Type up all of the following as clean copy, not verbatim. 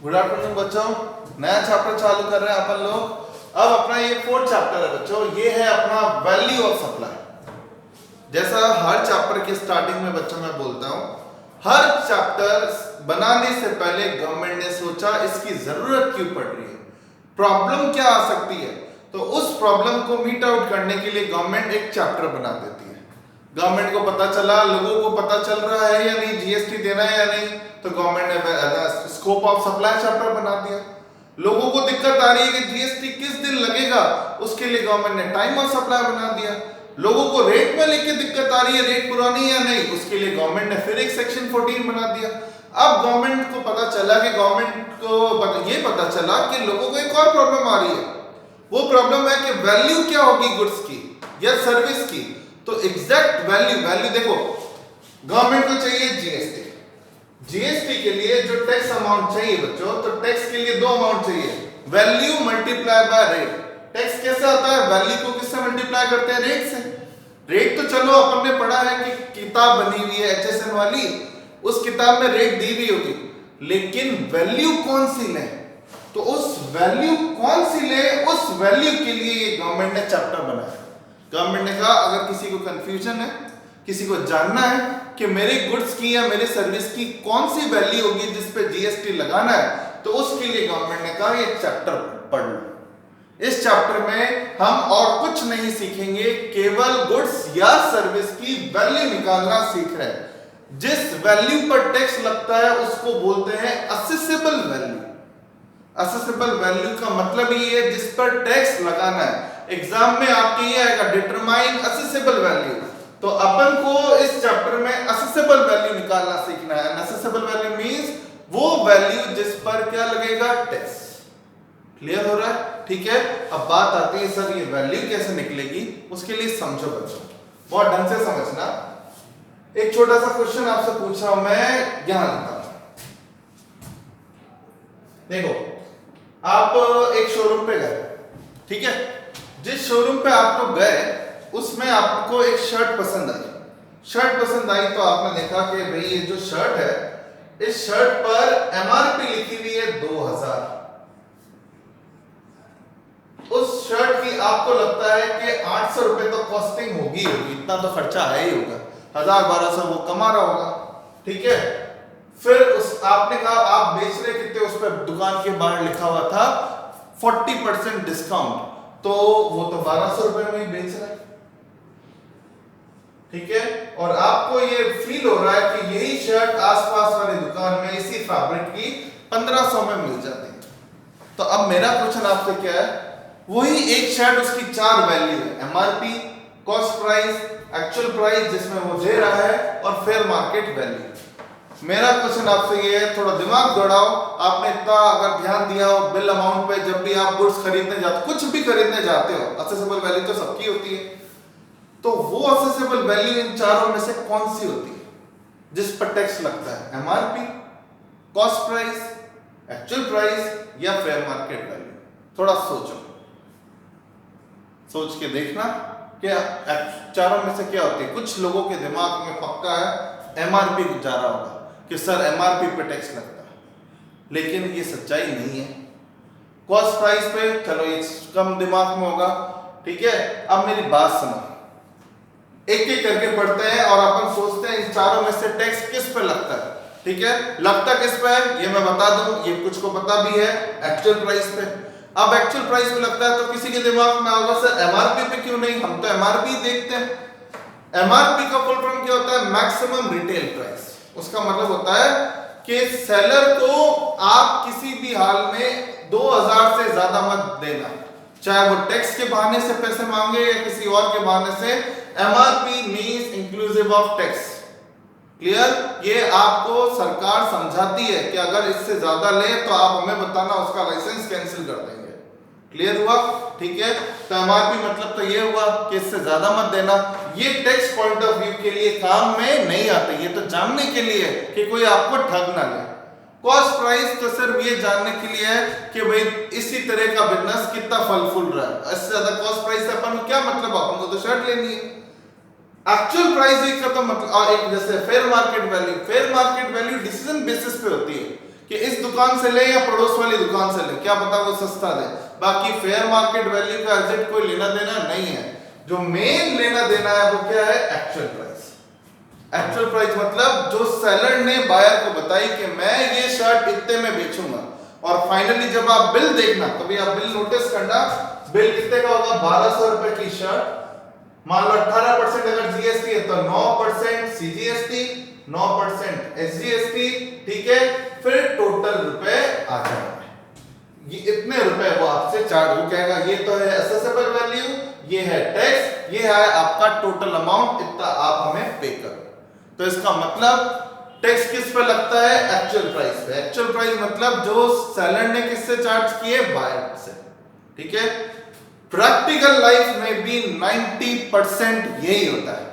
Good afternoon बच्चों, नया chapter चालू कर रहे हैं अपन लोग। अब अपना ये फोर्थ चैप्टर है बच्चों, ये है अपना वैल्यू ऑफ सप्लाई। जैसा हर चैप्टर के स्टार्टिंग में बच्चों मैं बोलता हूँ, हर चैप्टर बनाने से पहले गवर्नमेंट ने सोचा इसकी जरूरत क्यों पड़ रही है, प्रॉब्लम क्या आ सकती है, तो उस प्रॉब्लम को मीट आउट करने के लिए गवर्नमेंट एक चैप्टर बना देती है। गवर्नमेंट को पता चला, लोगों को पता चल रहा है या नहीं, जीएसटी देना है या नहीं, तो गवर्नमेंट ने स्कोप ऑफ सप्लाई चैप्टर बना दिया। लोगों को दिक्कत आ रही है कि जीएसटी किस दिन लगेगा, उसके लिए गवर्नमेंट ने टाइम ऑफ सप्लाई बना दिया। लोगों को रेट में लेके दिक्कत आ रही है, रेट पुरानी है या नहीं, उसके लिए गवर्नमेंट ने फिर एक सेक्शन 14 बना दिया। अब गवर्नमेंट को पता चला कि गवर्नमेंट को ये पता चला कि लोगों को एक और प्रॉब्लम आ रही है। वो प्रॉब्लम है कि वैल्यू क्या होगी गुड्स की या सर्विस की। तो एग्जैक्ट वैल्यू देखो, गवर्नमेंट को चाहिए जीएसटी। जीएसटी के लिए जो टैक्स अमाउंट चाहिए बच्चों, तो टैक्स के लिए दो अमाउंट चाहिए, value multiply by rate. Tax कैसे आता है, वैल्यू को किससे मल्टीप्लाई करते हैं, रेट से। रेट तो चलो अपन ने पढ़ा है कि किताब बनी हुई है एचएसएन वाली, उस किताब में रेट दी हुई होगी, लेकिन वैल्यू कौन सी ले, तो उस वैल्यू कौन सी ले, उस वैल्यू के लिए गवर्नमेंट ने चैप्टर बनाया। गवर्नमेंट ने कहा अगर किसी को कंफ्यूजन है, किसी को जानना है कि मेरे गुड्स की या मेरे सर्विस की कौन सी वैल्यू होगी जिस पे जीएसटी लगाना है, तो उसके लिए गवर्नमेंट ने कहा ये चैप्टर पढ़ लो। इस चैप्टर में हम और कुछ नहीं सीखेंगे, केवल गुड्स या सर्विस की वैल्यू निकालना सीख रहे हैं। जिस वैल्यू पर टैक्स लगता है उसको बोलते हैं असेसेबल वैल्यू। असेसेबल वैल्यू का मतलब ये है जिस पर टैक्स लगाना है। एग्जाम में आपके ये आएगा डिटरमाइन असेसेबल वैल्यू, तो अपन को इस चैप्टर में असेसेबल वैल्यू निकालना सीखना है। असेसेबल वैल्यू मींस वो वैल्यू जिस पर क्या लगेगा, टैक्स। क्लियर हो रहा है, ठीक है। अब बात आती है सर ये वैल्यू कैसे निकलेगी, उसके लिए समझो बच्चों, बहुत ढंग से समझना। एक छोटा सा क्वेश्चन आपसे पूछ रहा हूं मैं, यहां लिखता हूं। देखो, आप एक शोरूम पे गए, ठीक है। जिस शोरूम पे आप लोग गए उसमें आपको एक शर्ट पसंद आई। शर्ट पसंद आई तो आपने देखा कि भाई ये जो शर्ट है, इस शर्ट पर एमआरपी लिखी हुई है 2000। उस शर्ट की आपको लगता है कि 800 रुपए तो कॉस्टिंग होगी, इतना तो खर्चा है ही होगा, 1000-1200 वो कमा रहा होगा, ठीक है। फिर उस आपने कहा आप बेच रहे कितने, उस पर दुकान के बाहर लिखा हुआ था 40% डिस्काउंट, तो वो तो 1200 रुपए में ही बेच रहा है, ठीक है। और आपको ये फील हो रहा है कि यही शर्ट आसपास वाली दुकान में इसी फैब्रिक की 1500 में मिल जाती है। तो अब मेरा क्वेश्चन आपसे क्या है, वही एक शर्ट, उसकी चार वैल्यू है, MRP, cost price, actual price जिसमें वो दे रहा है, और फेयर मार्केट वैल्यू। मेरा क्वेश्चन आपसे ये है, थोड़ा दिमाग दौड़ाओ। आपने इतना अगर ध्यान दिया हो बिल अमाउंट पे, जब भी आप गुड्स खरीदने जाते, कुछ भी खरीदने जाते हो, असेसेबल वैल्यू तो सबकी होती है, तो वो असेसेबल वैल्यू इन चारों में से कौन सी होती है जिस पर टैक्स लगता है, MRP, cost price, actual price या फेयर मार्केट वैल्यू। थोड़ा सोचो, सोच के देखना कि चारों में से क्या होती है। कुछ लोगों के दिमाग में पक्का है एमआरपी जा रहा होगा कि सर एमआरपी पे टैक्स लगता है, लेकिन ये सच्चाई नहीं है। कॉस्ट प्राइस पे चलो ये कम दिमाग में होगा, ठीक है। अब मेरी बात सुनो, एक एक करके पढ़ते हैं और अपन सोचते हैं इन चारों में से टैक्स किस पे लगता है, ठीक है। लगता किस पे है ये मैं बता दूं, ये कुछ को पता भी है, एक्चुअल प्राइस पे। अब एक्चुअल प्राइस पे लगता है तो किसी के दिमाग में होगा सर एमआरपी पे क्यों नहीं, हम तो एमआरपी देखते हैं। एमआरपी का फुल फॉर्म क्या होता है, मैक्सिमम रिटेल प्राइस। उसका मतलब होता है कि सेलर को आप किसी भी हाल में 2000 से ज्यादा मत देना, चाहे वो टैक्स के बहाने से पैसे मांगे या किसी और के बहाने से। MRP means inclusive of tax. Clear, ये आपको सरकार समझाती है कि अगर इससे ज्यादा ले तो आप हमें बताना, उसका लाइसेंस कैंसिल कर देंगे। क्लियर हुआ, ठीक है। तो एमआरपी मतलब तो ये हुआ कि इससे ज्यादा मत देना। ये टैक्स पॉइंट ऑफ व्यू के लिए काम में नहीं आते, ये तो जानने के लिए कि कोई आपको ठग ना ले। कॉस्ट प्राइस तो सिर्फ ये जानने के लिए है कि भाई इसी तरह का बिजनेस कितना फल फूल रहा है, इससे ज्यादा कॉस्ट प्राइस से अपन को क्या मतलब, अपन को तो शर्ट लेनी है। एक्चुअल प्राइस का तो मतलब एक जैसे fair market value decision basis पे होती है कि इस दुकान से ले या पड़ोस वाली दुकान से ले, क्या पता वो सस्ता दे। बाकी फेयर मार्केट वैल्यू का एग्जैक्ट कोई लेना देना नहीं है। जो मेन लेना देना है वो क्या है, एक्चुअल प्राइस। एक्चुअल प्राइस मतलब जो सेलर ने बायर को बताई कि मैं ये शर्ट इतने में बेचूंगा, और फाइनली जब आप बिल देखना, कभी आप बिल नोटिस करना, बिल कितने का होगा, 1200 रुपए की शर्ट, मान लो 18% अगर जीएसटी है तो 9% सीजीएसटी, 9% एसजीएसटी, ठीक है, फिर टोटल रुपए आ जाएंगे, ये इतने रुपए वो आपसे चार्ज हो जाएगा। ये तो है असेसेबल वैल्यू, ये है टैक्स, ये है आपका टोटल अमाउंट, इतना आप हमें पे करो। तो इसका मतलब टैक्स किस पे लगता है, एक्चुअल प्राइस पे। एक्चुअल प्राइस मतलब जो सेलर ने किससे चार्ज किए, बायर से, ठीक है। प्रैक्टिकल लाइफ में भी 90% यही होता है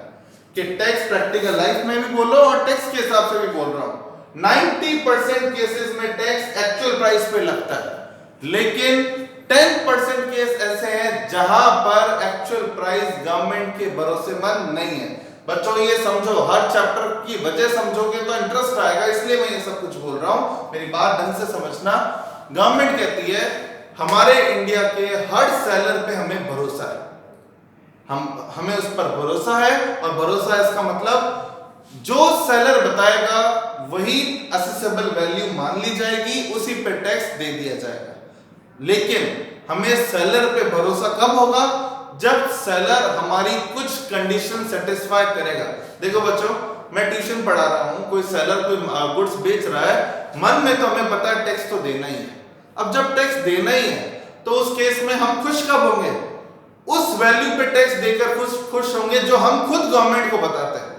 कि टैक्स, प्रैक्टिकल लाइफ में भी बोलो और टैक्स के हिसाब से भी बोल रहा हूं, 90% केसेस में टैक्स एक्चुअल प्राइस पे लगता है, लेकिन 10% केस ऐसे हैं जहां पर एक्चुअल प्राइस गवर्नमेंट के भरोसेमंद नहीं है। बच्चों ये समझो, हर चैप्टर की वजह समझोगे तो इंटरेस्ट आएगा, इसलिए मैं ये सब कुछ बोल रहा हूं, मेरी बात ढंग से समझना। गवर्नमेंट कहती है हमारे इंडिया के हर सेलर पे हमें भरोसा है, हमें उस पर भरोसा है, और भरोसा इसका मतलब जो सेलर बताएगा वही असेसेबल वैल्यू मान ली जाएगी, उसी पे टैक्स दे दिया जाएगा। लेकिन हमें सेलर पे भरोसा कब होगा, जब सेलर हमारी कुछ कंडीशन सेटिस्फाई करेगा। देखो बच्चों, मैं ट्यूशन पढ़ा रहा हूं, कोई सेलर कोई गुड्स बेच रहा है, मन में तो हमें पता है टैक्स तो देना ही है। अब जब टैक्स देना ही है तो उस केस में हम खुश कब होंगे, उस वैल्यू पे टैक्स देकर खुश होंगे जो हम खुद गवर्नमेंट को बताते हैं।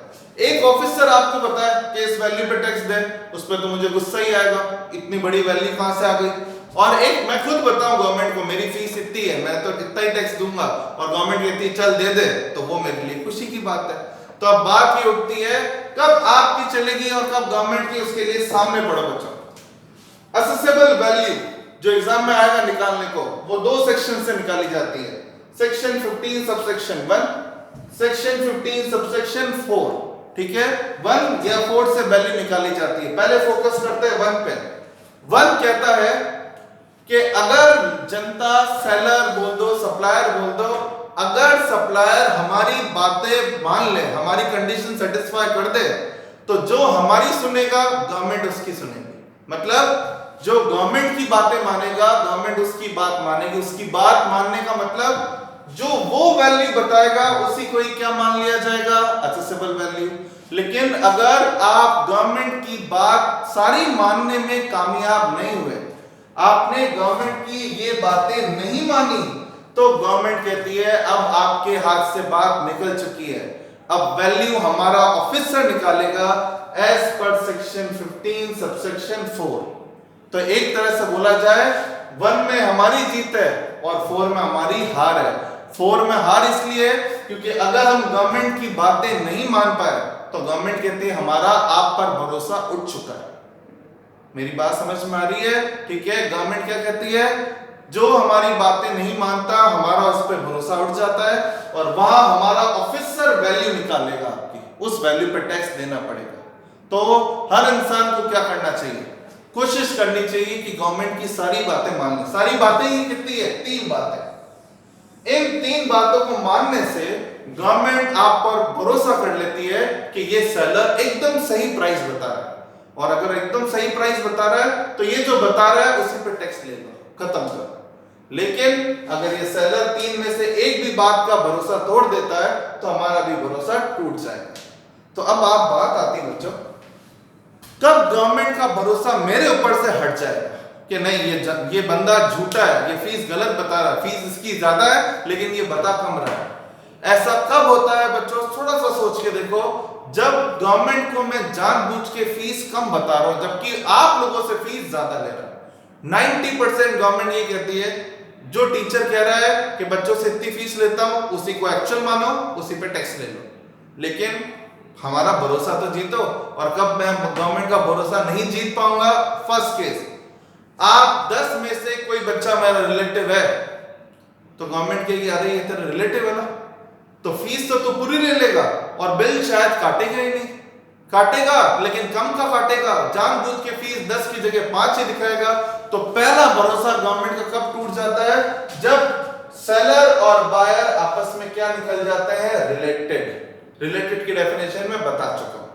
एक ऑफिसर आपको बताए कि इस वैल्यू पे टैक्स दे, उस पर तो मुझे गुस्सा ही आएगा, इतनी बड़ी वैल्यू कहां से आ गई। और एक मैं खुद बताऊं गवर्नमेंट को मेरी फीस इतनी है, मैं तो इतना ही टैक्स दूंगा, और गवर्नमेंट कहती है चल दे दे, तो वो मेरे लिए खुशी की बात है। तो अब बात ये उठती है कब आपकी चलेगी और कब गवर्नमेंट की, उसके लिए सामने पढ़ो बच्चों। असेसेबल वैल्यू जो एग्जाम में आएगा निकालने को, वो दो सेक्शन से निकाली जाती है, सेक्शन 15 सबसेक्शन 1, सेक्शन 15 सबसेक्शन 4, ठीक है। 1 या 4 से वैल्यू निकाली जाती है। पहले फोकस करते हैं 1 पे। 1 कहता है कि अगर जनता, सेलर बोल दो, सप्लायर बोल दो, अगर सप्लायर हमारी बातें मान ले, हमारी कंडीशन सेटिस्फाई कर दे, तो जो हमारी सुनेगा गवर्नमेंट उसकी सुनेगी। मतलब जो गवर्नमेंट की बातें मानेगा गवर्नमेंट उसकी बात मानेगी। उसकी बात मानने का मतलब जो वो वैल्यू बताएगा उसी को ही क्या मान लिया जाएगा, असेसेबल वैल्यू। लेकिन अगर आप गवर्नमेंट की बात सारी मानने में कामयाब नहीं हुए, आपने गवर्नमेंट की ये बातें नहीं मानी, तो गवर्नमेंट कहती है अब आपके हाथ से बात निकल चुकी है, अब वैल्यू हमारा ऑफिसर निकालेगा एज पर सेक्शन 15 सबसेक्शन 4। तो एक तरह से बोला जाए 1 में हमारी जीत है और 4 में हमारी हार है। 4 में हार इसलिए क्योंकि अगर हम गवर्नमेंट की बातें नहीं मान पाए तो गवर्नमेंट कहती है हमारा आप पर भरोसा उठ चुका है। मेरी बात समझ में आ रही है, ठीक है। गवर्नमेंट क्या कहती है, जो हमारी बातें नहीं मानता हमारा उस पर भरोसा उठ जाता है, और वहां हमारा ऑफिसर वैल्यू निकालेगा, आपकी उस वैल्यू पे टैक्स देना पड़ेगा। तो हर इंसान को क्या करना चाहिए, कोशिश करनी चाहिए कि गवर्नमेंट की सारी बातें मान ले। सारी बातें ही कितनी है, 3 बातें। इन 3 बातों को मानने से गवर्नमेंट आप पर भरोसा कर लेती है कि ये सेलर एकदम सही प्राइस बता रहा है, और अगर एकदम सही प्राइस बता रहा है तो ये जो बता रहा है उसी पे टैक्स लेगा, खत्म कर। लेकिन अगर ये सेलर 3 में से एक भी बात का भरोसा तोड़ देता है तो हमारा भी भरोसा टूट जाएगा। तो अब आप बात आती है बच्चों, कब गवर्नमेंट का भरोसा मेरे ऊपर से हट जाएगा कि नहीं ये बंदा झूठा है, ये फीस गलत बता रहा है, फीस इसकी ज्यादा है लेकिन ये बता कम रहा है। ऐसा कब होता है बच्चों, थोड़ा सा सोच के देखो। जब गवर्नमेंट को मैं जानबूझ के फीस कम बता रहा हूं जबकि आप लोगों से फीस ज्यादा ले रहा हूं। 90% गवर्नमेंट ये कहती है, जो टीचर कह रहा है कि बच्चों से इतनी फीस लेता हूं उसी को एक्चुअल मानो, उसी पे टैक्स ले लो। लेकिन हमारा भरोसा तो जीतो। और कब मैं गवर्नमेंट का भरोसा नहीं जीत पाऊंगा, फर्स्ट केस, आप 10 में से कोई बच्चा मेरा रिलेटिव है तो गवर्नमेंट कहेगी अरे ये तेरा रिलेटिव है ना, तो फीस तो तू पूरी ले लेगा और बिल शायद काटेगा ही नहीं। काटेगा लेकिन कम का काटेगा, जानबूझ के फीस 10 की जगह 5 ही दिखाएगा। तो पहला भरोसा गवर्नमेंट का कब टूट जाता है? जब सेलर और बायर आपस में क्या निकल जाते हैं? रिलेटेड। रिलेटेड की डेफिनेशन में बता चुका हूं,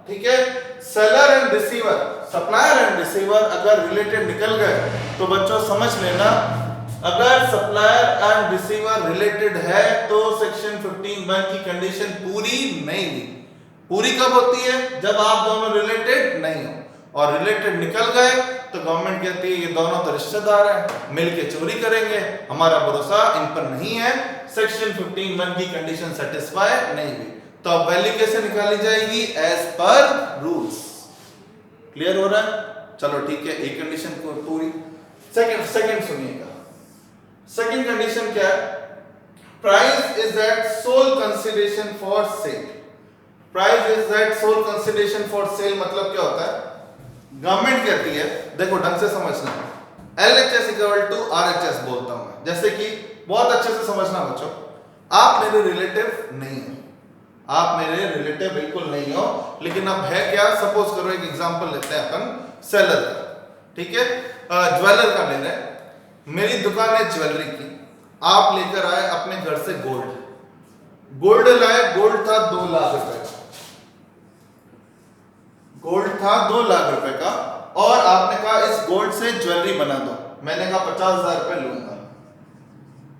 ठीक है। Seller and receiver, supplier and receiver अगर रिलेटेड निकल गए तो बच्चों समझ लेना, अगर सप्लायर एंड रिसीवर रिलेटेड है तो सेक्शन 15(1) की कंडीशन पूरी नहीं हुई। पूरी कब होती है? जब आप दोनों रिलेटेड नहीं हो, और रिलेटेड निकल गए तो गवर्नमेंट कहती है ये दोनों तो रिश्तेदार हैं, मिलके चोरी करेंगे, हमारा भरोसा इन पर नहीं है, सेक्शन 15(1) की कंडीशन सेटिस्फाई नहीं हुई। तो अब वैल्यू कैसे निकाली जाएगी? As per rules. क्लियर हो रहा है? चलो ठीक है, एक कंडीशन को पूरी। सेकंड सुनिएगा, सेकंड कंडीशन क्या है? Price is at sole consideration for sale. Price is at sole consideration for sale मतलब क्या होता है? गवर्नमेंट कहती है, देखो ढंग से समझना, LHS इक्वल टू RHS बोलता हूं मैं, जैसे कि बहुत अच्छे से समझना बच्चों, आप मेरे रिलेटिव नहीं हो, आप मेरे रिलेटिव बिल्कुल नहीं हो, लेकिन अब है क्या? सपोज करो एक एग्जांपल लेते हैं अपन सेलर का, ठीक है, ज्वेलर का ले रहे हैं। मेरी दुकान है ज्वेलरी की, आप लेकर आए अपने घर से गोल्ड लाए, गोल्ड था 2 लाख रुपए का, गोल्ड था 2 लाख रुपए का, और आपने कहा इस गोल्ड से ज्वेलरी बना दो। मैंने कहा 50,000 रुपए लूंगा,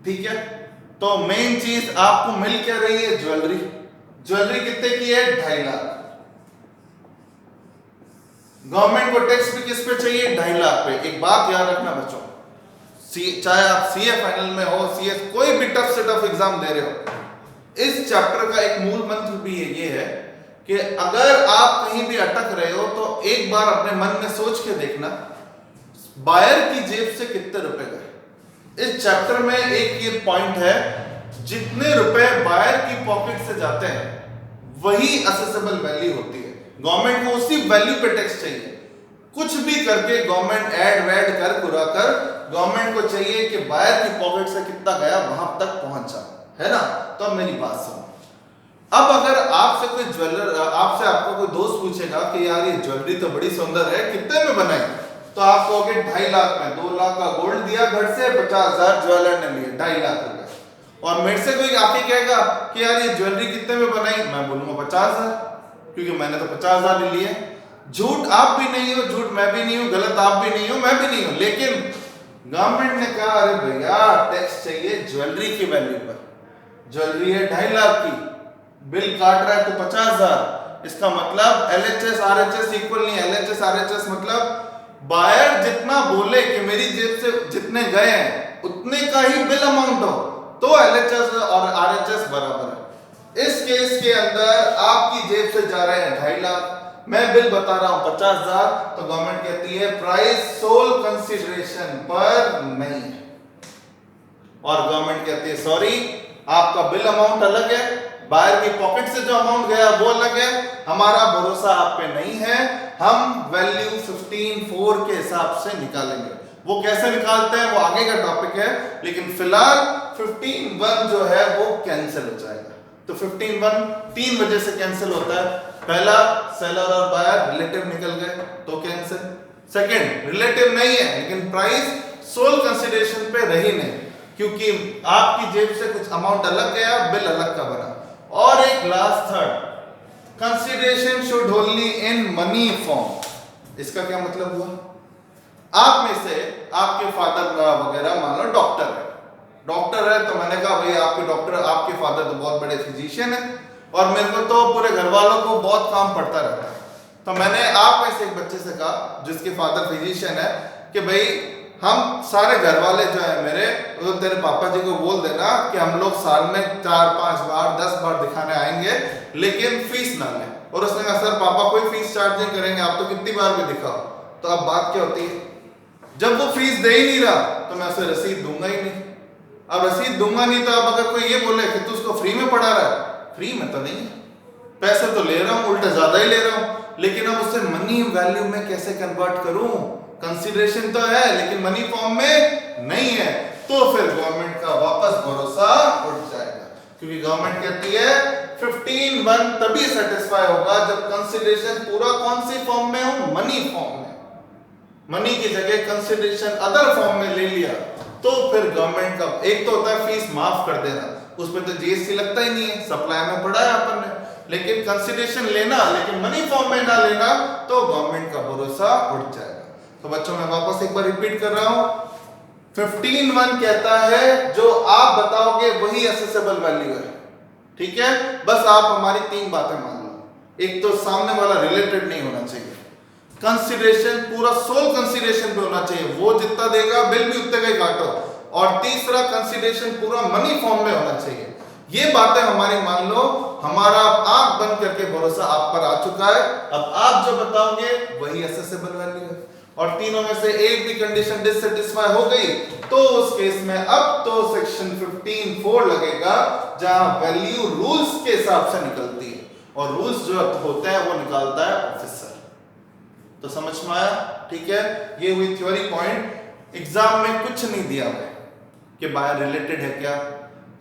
ठीक है। तो मेन चीज आपको मिल क्या रही है? ज्वेलरी। ज्वेलरी कितने की है? 2.5 लाख। गवर्नमेंट को टैक्स भी किस पे चाहिए? 2.5 लाख पे। एक बात याद रखना बच्चों, चाहे आप सीए फाइनल में हो, सीएस कोई भी टफ से टफ एग्जाम दे रहे हो, इस चैप्टर का एक मूल मंत्र भी ये है कि अगर आप कहीं भी अटक रहे हो तो एक बार अपने मन में सोच के देखना, बायर की जेब से कितने रुपए गए। इस चैप्टर में एक ये पॉइंट है, जितने रुपए बायर की पॉकेट से जाते हैं वही असेसेबल वैल्यू होती है। गवर्नमेंट को उसी वैल्यू पे टैक्स चाहिए। कुछ भी करके गवर्नमेंट ऐड वैड कर कुरा कर गवर्नमेंट को चाहिए कि बायर की पॉकेट से कितना गया वहां तक पहुंचा, है ना। तो अब मेरी बात सुनो, अब अगर आपसे कोई ज्वेलर, आपसे आपका कोई दोस्त पूछेगा कि यार ये ज्वेलरी तो बड़ी सुंदर है, कितने में बनाई? तो आप कहोगे 2.5 लाख में। 2 लाख का गोल्ड दिया घर से, 50,000 ज्वेलर ने लिए, 2.5 लाख रुपए। और मेरे से कोई आके कहेगा कि यार ये ज्वेलरी कितने में बनाई? मैं बोलूंगा 50,000, क्योंकि मैंने तो 50,000 ही लिए। झूठ आप भी नहीं हो, झूठ मैं भी नहीं हूं, गलत आप भी नहीं हो, मैं भी नहीं हूं, लेकिन गवर्नमेंट ने कहा अरे भैया टैक्स चाहिए ज्वेलरी की वैल्यू पर। ज्वेलरी है 2.5 लाख की, बिल काट रहा है तो 50,000। इसका मतलब LHS RHS इक्वल नहीं। LHS RHS मतलब बायर जितना बोले कि मेरी जेब से जितने गए हैं उतने का ही बिल अमाउंट हो, तो LHS और RHS बराबर है। इस केस के अंदर आपकी जेब से जा रहे हैं 2.5 लाख, मैं बिल बता रहा हूं 50,000, तो गवर्नमेंट कहती है प्राइस सोल कंसीडरेशन पर नहीं है, और गवर्नमेंट कहती है सॉरी आपका बिल अमाउंट अलग है, बायर की पॉकेट से जो अमाउंट गया वो अलग है, हमारा भरोसा आप पे नहीं है, हम वैल्यू 15(4) के हिसाब से निकालेंगे। वो कैसे निकालते हैं वो आगे का टॉपिक है, लेकिन फिलहाल 15(1) जो है वो कैंसिल हो जाएगा। तो 15(1) 3 वजह से कैंसिल होता है। पहला, सेलर और बायर रिलेटिव निकल गए तो कैंसिल। सेकंड, रिलेटिव नहीं है लेकिन प्राइस सोल कंसीडरेशन पे रही नहीं, क्योंकि आपकी जेब से कुछ अमाउंट अलग गया, बिल अलग का बना। और एक last third, consideration should only in money form. इसका क्या मतलब हुआ? आप में से आपके फादर वगैरह मान लो डॉक्टर है, तो मैंने कहा भाई आपके डॉक्टर, आपके फादर तो बहुत बड़े फिजिशियन है और मेरे को तो पूरे घर वालों को बहुत काम पड़ता रहता है, तो मैंने आप में से एक बच्चे से कहा जिसके फादर फिजिशियन है कि भाई हम सारे घर वाले जो है मेरे, तो तेरे पापा जी को बोल देना कि हम लोग साल में 4-5 बार 10 बार दिखाने आएंगे लेकिन फीस ना लें। और उसने कहा सर पापा कोई फीस चार्ज नहीं करेंगे, आप तो कितनी बार भी दिखाओ। तो अब बात क्या होती है, जब वो फीस दे ही नहीं रहा तो मैं उसे रसीद दूंगा ही नहीं। अब रसीद दूंगा नहीं तो अब अगर कोई ये बोले कि तू उसको फ्री में पढ़ा रहा है, फ्री में तो नहीं, पैसे तो ले रहा हूं, उल्टा ज्यादा ही ले रहा हूं, लेकिन अब उसे मनी वैल्यू में कैसे कन्वर्ट करूं? कंसीडरेशन तो है लेकिन मनी फॉर्म में नहीं है, तो फिर गवर्नमेंट का वापस भरोसा उठ जाएगा, क्योंकि गवर्नमेंट कहती है 15(1) तभी सेटिस्फाई होगा जब कंसीडरेशन पूरा कौन सी फॉर्म में हो, मनी फॉर्म में। मनी की जगह कंसीडरेशन अदर फॉर्म में ले लिया तो फिर गवर्नमेंट का एक तो होता है फीस माफ कर देना, उसमें तो जीएसटी लगता ही नहीं है, सप्लाई में पढ़ा है अपन ने। लेकिन कंसीडरेशन लेना लेकिन मनी फॉर्म में ना लेना तो गवर्नमेंट का भरोसा उठ जाएगा। तो बच्चों मैं वापस एक बार रिपीट कर रहा हूं, 15(1) कहता है जो आप बताओगे वही असेसेबल वैल्यू है। ठीक है, बस आप हमारी 3 बातें मान लो। एक तो सामने वाला रिलेटेड नहीं होना चाहिए, कंसीडरेशन पूरा सोल कंसीडरेशन पे होना चाहिए, वो जितना देगा बिल भी उतने का ही काटो, और तीसरा कंसीडरेशन पूरा मनी फॉर्म में होना चाहिए। ये बातें हमारी मान लो, हमारा आंख बंद करके भरोसा आप पर आ चुका है। अब आप जो बताओगे वही असेसेबल वैल्यू है, और तीनों में से एक भी कंडीशन डिससेटिस्फाई हो गई तो उस केस में अब तो सेक्शन 15(4) लगेगा, जहां वैल्यू रूल्स के हिसाब से निकलती है, और रूल्स जो होते हैं वो निकालता है ऑफिसर। तो समझ में आया? ठीक है, ये हुई थ्योरी पॉइंट। एग्जाम में कुछ नहीं दिया हुआ है कि बाय रिलेटेड है क्या,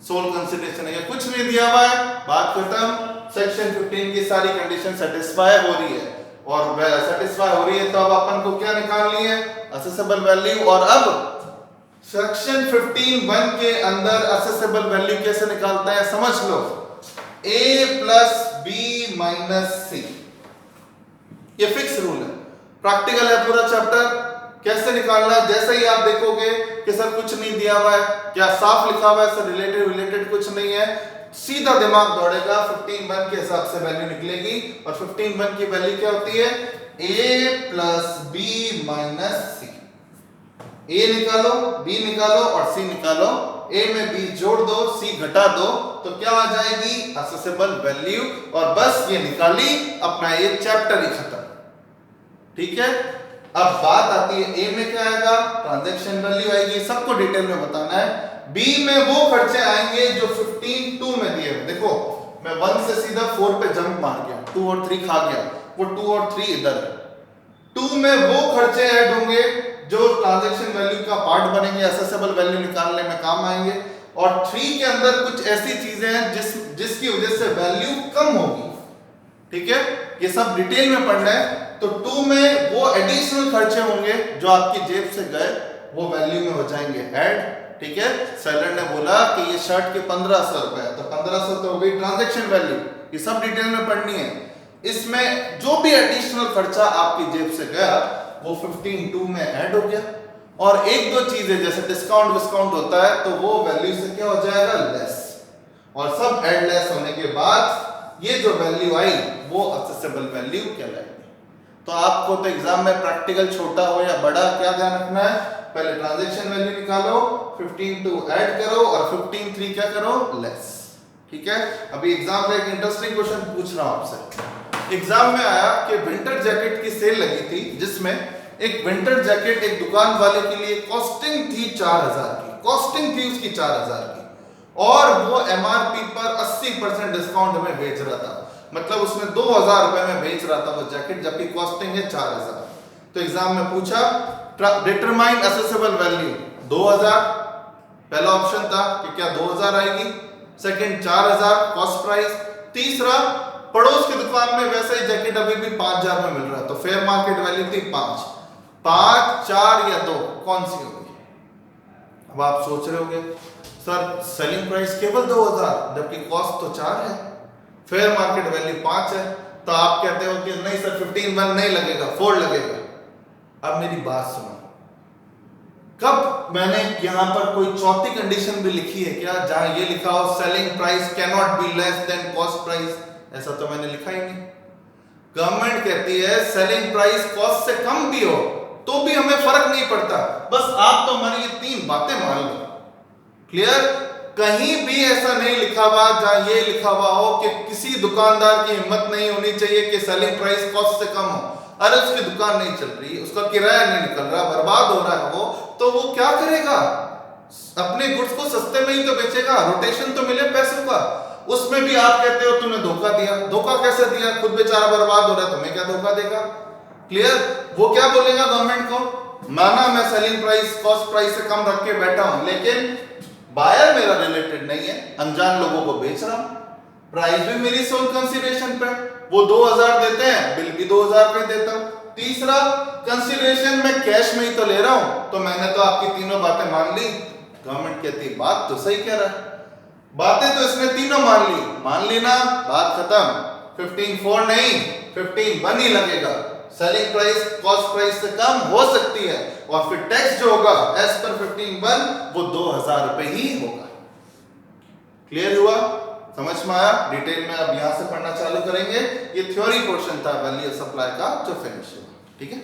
सोल कंसीडरेशन है क्या, कुछ नहीं दिया हुआ है, बात खत्म। सेक्शन 15 की सारी कंडीशन सेटिस्फाई हो रही है, और सेटिस्फाई हो रही है तो अब अपन को क्या निकालनी है, असेसेबल वैल्यू। और अब सेक्शन 15(1) के अंदर असेसेबल वैल्यू कैसे निकालता है समझ लो, a + b - c, ये फिक्स रूल है, प्रैक्टिकल है पूरा चैप्टर। कैसे निकालना है, जैसे ही आप देखोगे कि सर कुछ नहीं दिया हुआ है, क्या साफ लिखा हुआ है सर रिलेटेड कुछ नहीं है, सीधा दिमाग दौड़ेगा, 15(1) के हिसाब से वैल्यू निकलेगी। और 15(1) की वैल्यू क्या होती है, a + b - c। a निकालो, b निकालो और c निकालो, a में b जोड़ दो, c घटा दो, तो क्या आ जाएगी, असेसेबल वैल्यू। और बस ये निकाली, अपना ये चैप्टर ही खत्म। ठीक है, अब बात आती है a में क्या आएगा, ट्रांजैक्शन वैल्यू आएगी, सबको डिटेल में बताना है। b में वो खर्चे आएंगे जो 15(2) में दिए हुए। देखो मैं 1 से सीधा 4 पे जंप मार गया, 2 और 3 खा गया, वो 2 और 3 इधर है। 2 में वो खर्चे ऐड होंगे जो ट्रांजैक्शन वैल्यू का पार्ट बनेंगे, असेसेबल वैल्यू निकालने में काम आएंगे। और 3 के अंदर कुछ ऐसी चीजें हैं जिसकी वजह से वैल्यू कम होगी। ठीक है, ये सब डिटेल में पढ़ना है। तो 2 में वो एडिशनल खर्चे होंगे जो आपकी जेब से गए, वो वैल्यू में हो जाएंगे ऐड। ठीक है, सेलर ने बोला कि ये शर्ट के 1500 रुपए है, तो 1500 तो हो गई ट्रांजैक्शन वैल्यू, ये सब डिटेल में पढ़नी है। इसमें जो भी एडिशनल खर्चा आपकी जेब से गया वो 15(2) में ऐड हो गया। और एक दो चीजें जैसे डिस्काउंट होता है तो वो वैल्यू से क्या हो जाएगा, लेस। और सब ऐड लेस होने के बाद ये जो वैल्यू आई वो असेसेबल वैल्यू कहलाएगी। तो आपको तो एग्जाम में प्रैक्टिकल छोटा हो या बड़ा क्या ध्यान रखना है, पहले ट्रांजैक्शन वैल्यू निकालो, 15(2) ऐड करो और 15(3) क्या करो, लेस। ठीक है, अभी एग्जाम में एक इंटरेस्टिंग क्वेश्चन पूछ रहा हूं आपसे। एग्जाम में आया कि विंटर जैकेट की सेल लगी थी, जिसमें एक विंटर जैकेट एक दुकान वाले के लिए कॉस्टिंग थी 4000 की, कॉस्टिंग थी उसकी 4000 की, और वो एमआरपी पर 80% डिस्काउंट में बेच रहा था। मतलब उसने 2000 रुपए में बेच रहा था वो जैकेट, जबकि कॉस्टिंग है 4000। तो एग्जाम में पूछा डिटरमाइन असेसेबल वैल्यू 2000, पहला ऑप्शन था कि क्या 2000 आएगी, सेकंड 4000 कॉस्ट प्राइस, तीसरा पड़ोस की दुकान में वैसा ही जैकेट अभी भी 5000 में मिल रहा है, तो फेयर मार्केट वैल्यू थी 5, 4 या 2 कौन सी होगी। अब आप सोच रहे होंगे सर सेलिंग प्राइस केवल 2000 जबकि कॉस्ट तो 4 है, फेयर मार्केट वैल्यू 5 है, तो आप कहते हो कि नहीं सर 15(1) नहीं लगेगा, 4 लगेगा। अब मेरी बात सुनो, कब मैंने यहां पर कोई चौथी कंडीशन भी लिखी है क्या जहां ये लिखा हो selling price can not be less than cost price, ऐसा तो मैंने लिखा ही नहीं। गवर्नमेंट कहती है सेलिंग प्राइस कॉस्ट से कम भी हो तो भी हमें फर्क नहीं पड़ता, बस आप तो हमारी ये 3 बातें मान लो। क्लियर, कहीं भी ऐसा नहीं लिखा हुआ जहां ये लिखा हुआ हो कि किसी दुकानदार की हिम्मत नहीं होनी चाहिए कि सेलिंग प्राइस कॉस्ट से कम हो। अरे उसकी दुकान नहीं चल रही, उसका किराया नहीं निकल रहा, बर्बाद हो रहा है वो, तो वो क्या करेगा, अपने गुड्स को सस्ते में ही तो बेचेगा, रोटेशन तो मिले पैसों का। उसमें भी आप कहते हो तूने धोखा दिया, धोखा कैसे दिया, खुद बेचारा बर्बाद हो रहा है, तुम्हें क्या धोखा देगा। क्लियर, वो क्या बोलेगा गवर्नमेंट को, माना मैं सेलिंग प्राइस कॉस्ट प्राइस से कम रख के बैठा हूं, लेकिन बायर मेरा रिलेटेड नहीं है, अनजान लोगों को बेच रहा हूं, प्राइस भी मेरी सोल्ड कंसीडरेशन पे, वो 2000 देते हैं, बिल भी 2000 पे देता हूं। तीसरा, कंसीडरेशन मैं कैश में ही तो ले रहा हूं, तो मैंने तो आपकी तीनों बातें मान ली। गवर्नमेंट कहती बात तो सही कह रहा है, बातें तो इसने तीनों मान ली ना, बात खत्म। 15,400 नहीं, 15,100 ही लगेगा। सेलिंग प्राइस कॉस्ट प्राइस से कम हो सकती है, और फिर टैक्स जो होगा एज पर 15,100 वो 2000 रुपए ही होगा। क्लियर हुआ? समझ में आया? डिटेल में अब यहां से पढ़ना चालू करेंगे। ये थ्योरी पोर्शन था वैल्यू ऑफ सप्लाई का जो फिनिश हुआ। ठीक है।